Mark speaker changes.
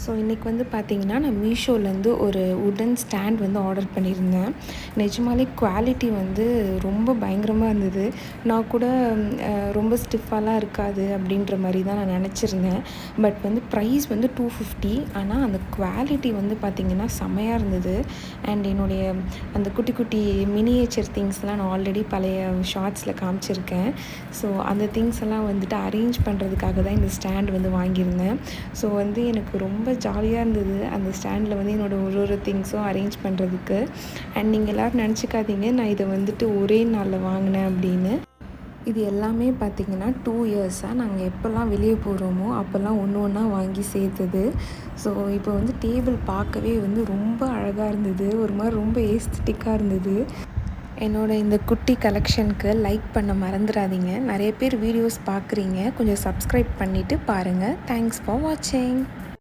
Speaker 1: So இன்றைக்கி வந்து பார்த்திங்கன்னா நான் மீஷோலேருந்து ஒரு வுடன் ஸ்டாண்ட் வந்து ஆர்டர் பண்ணியிருந்தேன். நிஜமாலே குவாலிட்டி வந்து ரொம்ப பயங்கரமாக இருந்தது. நான் கூட ரொம்ப ஸ்டிஃபாலாம் இருக்காது அப்படின்ற மாதிரி தான் நான் நினச்சிருந்தேன். பட் வந்து ப்ரைஸ் வந்து 250. ஆனால் அந்த குவாலிட்டி வந்து பார்த்திங்கன்னா செம்மையாக இருந்தது. அண்ட் என்னுடைய அந்த குட்டி குட்டி மினியேச்சர் திங்ஸ்லாம் நான் ஆல்ரெடி பழைய ஷார்ட்ஸில் காமிச்சிருக்கேன். ஸோ அந்த திங்ஸ் எல்லாம் வந்துட்டு அரேஞ்ச் பண்ணுறதுக்காக தான் இந்த ஸ்டாண்ட் வந்து வாங்கியிருந்தேன். ஸோ வந்து எனக்கு ரொம்ப ஜாலியாக இருந்தது அந்த ஸ்டாண்டில் வந்து என்னோடய ஒரு திங்ஸும் அரேஞ்ச் பண்ணுறதுக்கு. அண்ட் நீங்கள் எல்லோரும் நினச்சிக்காதீங்க நான் இதை வந்துட்டு ஒரே நாளில் வாங்கினேன் அப்படின்னு. இது எல்லாமே பார்த்திங்கன்னா 2 இயர்ஸாக நாங்கள் எப்போல்லாம் வெளியே போகிறோமோ அப்போல்லாம் ஒன்று ஒன்றா வாங்கி சேர்த்தது. ஸோ இப்போ வந்து டேபிள் பார்க்கவே வந்து ரொம்ப அழகாக இருந்தது. ஒரு மாதிரி ரொம்ப ஏஸ்தட்டிக்காக இருந்தது. என்னோடய இந்த குட்டி கலெக்ஷனுக்கு லைக் பண்ண மறந்துடாதீங்க. நிறைய பேர் வீடியோஸ் பார்க்குறீங்க, கொஞ்சம் சப்ஸ்கிரைப் பண்ணிவிட்டு பாருங்கள். தேங்க்ஸ் ஃபார் வாட்சிங்.